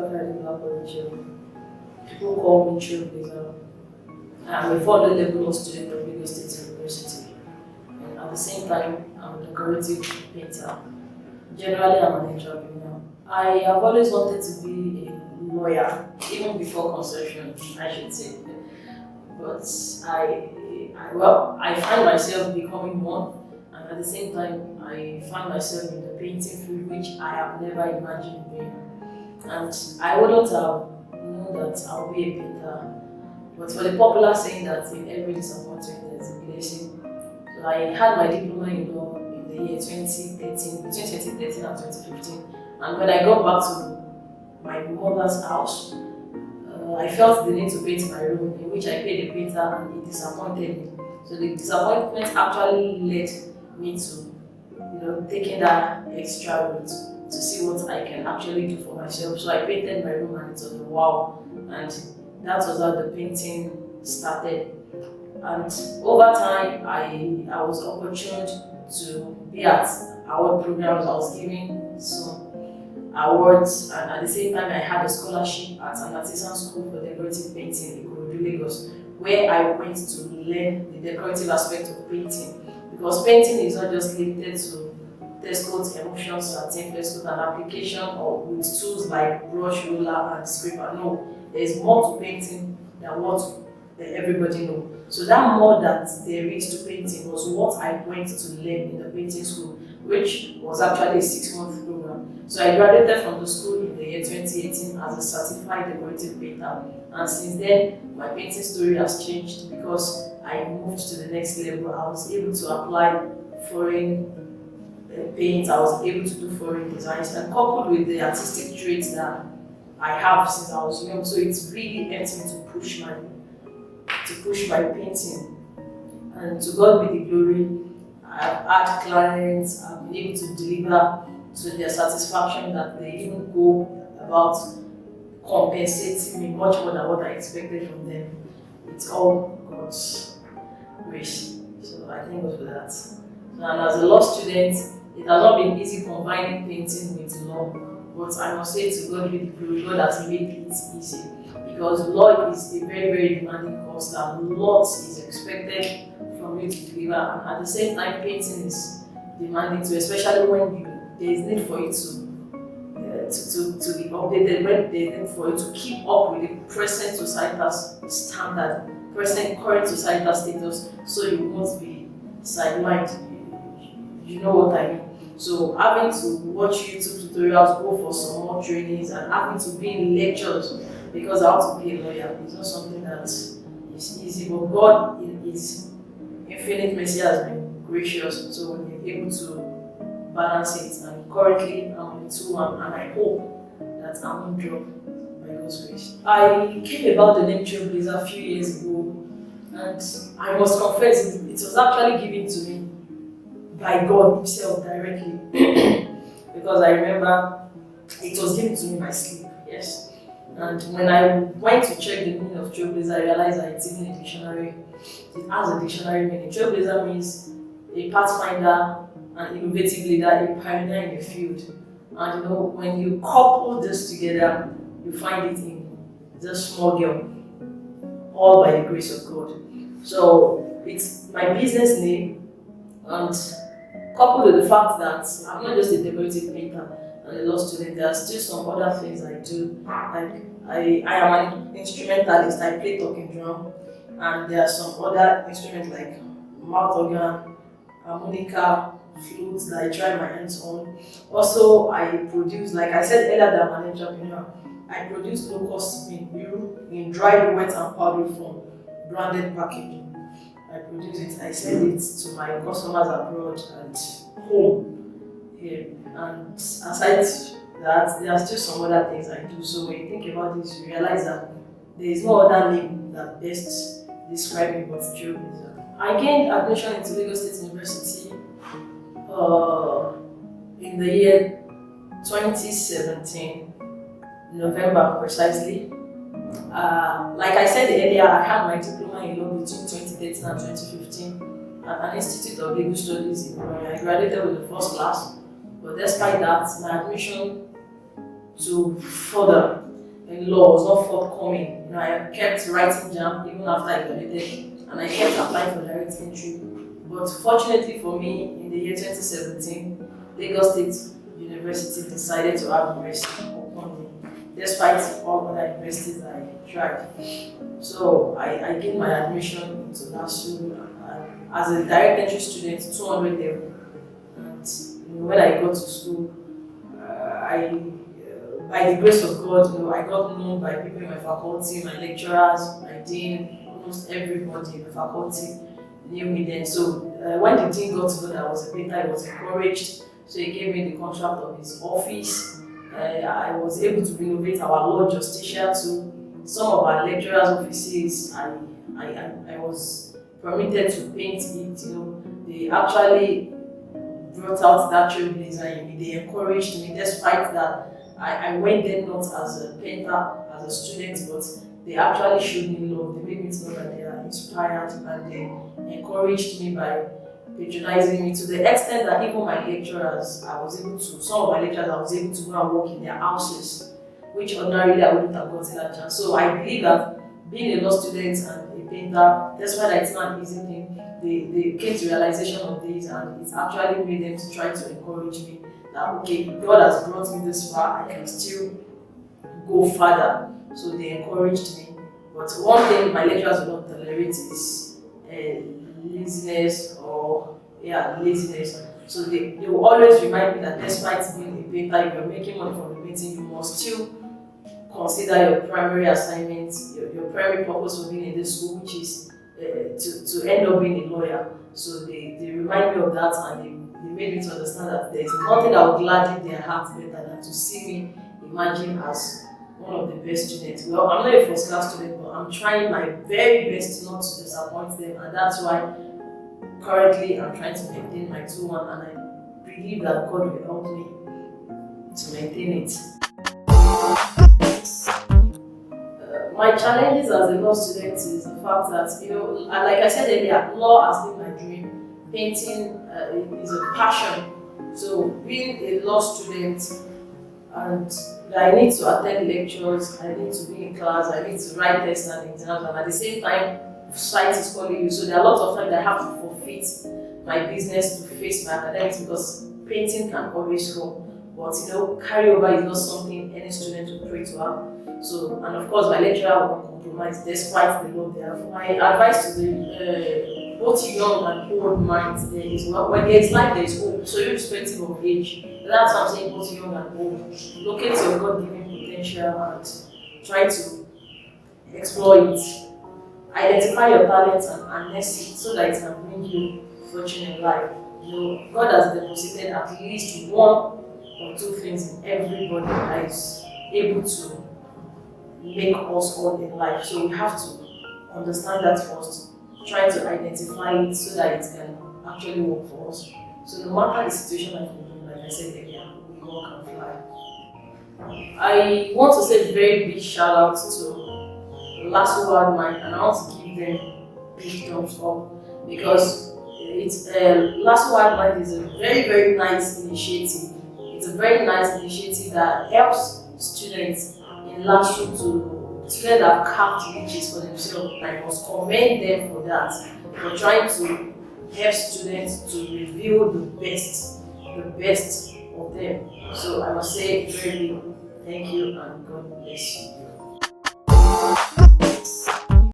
BAKARE ADEDOLAPO. People call me Trailblazer. I'm a 400 level law student of Lagos State University. And at the same time, I'm a decorative painter. Generally, I'm an entrepreneur. I have always wanted to be a lawyer, even before conception, I should say. But I find myself becoming one, and at the same time, I find myself in the painting field, which I have never imagined being. And I wouldn't have known that I'll be a painter. But for the popular saying that in every disappointment there's a blessing. So I had my diploma in law in the year 2013, between 2013 and 2015. And when I got back to my mother's house, I felt the need to paint my room, in which I paid a painter and it disappointed me. So the disappointment actually led me to, taking that extra route to see what I can actually do for myself. So I painted my room and it was a wow. And that was how the painting started. And over time, I was opportuned to be at award programs. I was given some awards, and at the same time I had a scholarship at an artisan school for decorative painting in Ikorodu, Lagos, where I went to learn the decorative aspect of painting. Because painting is not just limited to test coat, emulsion, satin, flex coat, and application or with tools like brush, roller, and scraper. No, there's more to painting than what everybody knows. So that more that there is to painting was what I went to learn in the painting school, which was actually a 6-month program. So I graduated from the school in the year 2018 as a certified decorative painter, and since then my painting story has changed because I moved to the next level. I was able to apply foreign paint, I was able to do foreign designs, and coupled with the artistic traits that I have since I was young, so it's really helped me to push my painting. And to God be the glory, I've had clients, I've been able to deliver to their satisfaction that they even go about compensating me much more than what I expected from them. It's all God's grace. So I thank God for that. And as a law student, it has not been easy combining painting with law, but I must say to God be the glory, God has made it easy. Because law is a very, very demanding course that lots is expected from you to deliver, and at the same time painting is demanding too, especially when there is need for you to be updated, when there is need for you to keep up with the present societal standard, current societal status, so you won't be sidelined. You know what I mean? So having to watch YouTube tutorials, go for some more trainings, and having to be in lectures because I have to be a lawyer is not something that is easy. But God, in His infinite mercy, has been gracious, so we've been able to balance it. And currently, I'm in 2-1, and I hope that I won't drop by God's grace. I came about the name Trailblazer a few years ago, and I must confess it was actually given to me by God Himself directly. Because I remember it was given to me by sleep, yes. And when I went to check the meaning of Trailblazer, I realized that it's even a dictionary. It has a dictionary meaning. Trailblazer means a pathfinder, an innovative leader, a pioneer in the field. And when you couple this together, you find it in this small girl, all by the grace of God. So it's my business name, and coupled with the fact that I'm not just a decorative painter and a law student, there are still some other things I do. Like I am an instrumentalist, I play talking drum, and there are some other instruments like mouth organ, harmonica, flutes that I try my hands on. Also, I produce, like I said earlier that I'm an entrepreneur, I produce low-cost bean in dried, wet and powdered form, branded packaging. I produce it, I send it to my customers abroad and home here. And aside that, there are still some other things I do. So when you think about this, you realize that there is no other name that best describes me but Trailblazer. I gained admission into Lagos State University in the year 2017, November precisely. Like I said earlier, I had my diploma in law between 2013 and 2015 at an Institute of Legal Studies in Ibadan. I graduated with the first class, but despite that, my admission to further in law was not forthcoming. I kept writing jam even after I graduated, and I kept applying for direct entry. But fortunately for me, in the year 2017, Lagos State University decided to have mercy upon me, despite all other universities I tried. So I gained my admission into Lasu as a direct entry student, 200 level. And when I got to school, by the grace of God, I got known by people in my faculty, my lecturers, my dean, almost everybody in the faculty knew me then. So when the dean got to know that I was a painter, he was encouraged. So he gave me the contract of his office. I was able to renovate our Lord Justicia to some of our lecturers' offices. I was permitted to paint it. They actually brought out that Trailblazer in me. They encouraged me, despite that I went there not as a painter, as a student, but they actually showed me love. They made me to know that they are inspired, and they encouraged me by patronizing me to the extent that even my lecturers, some of my lecturers, I was able to go and work in their houses, which ordinarily I wouldn't have gotten that chance. So I believe that being a law student and a painter, despite that it's not an easy thing, they came to realization of this, and it's actually made them to try to encourage me that, okay, God has brought me this far, I can still go further. So they encouraged me. But one thing my lecturers will not tolerate is laziness. So they will always remind me that despite being a painter, if you're making money from the painting, you must still consider your primary assignment, your primary purpose for being in this school, which is to end up being a lawyer. So they remind me of that, and they made me to understand that there is nothing that would gladden their heart better than to see me emerging as one of the best students. Well, I'm not a first class student, but I'm trying my very best not to disappoint them, and that's why currently I'm trying to maintain my 2-1, and I believe that God will help me to maintain it. My challenges as a law student is the fact that, like I said earlier, law has been my dream. Painting is a passion. So being a law student, and I need to attend lectures, I need to be in class, I need to write tests and exams, and at the same time, society is calling you. So there are lots of times I have to forfeit my business to face my academics, because painting can always go. But carryover is not something any student would pray to have. So, and of course, my lecturer will compromise despite the love they have. My advice to the both young and old minds there is, when there is life, there is hope. So irrespective of age, that's what I'm saying, both young and old. Locate your God-given potential and try to explore it. Identify your talents and harness it so that it can bring you fortune in life. God has deposited at least 1 or 2 things in everybody that is able to make us all in life. So we have to understand that first, try to identify it so that it can actually work for us. So no matter the situation life will be, like I said earlier, we all can fly. I want to say a very big shout out to Lasu Wild Minds, and I want to give them big thumbs up, because Lasu Wild Minds is a very, very nice initiative. It's a very nice initiative that helps students in Lasu to students that have carved niches for themselves. I must commend them for that, for trying to help students to reveal the best of them. So I must say very big thank you, and God bless you.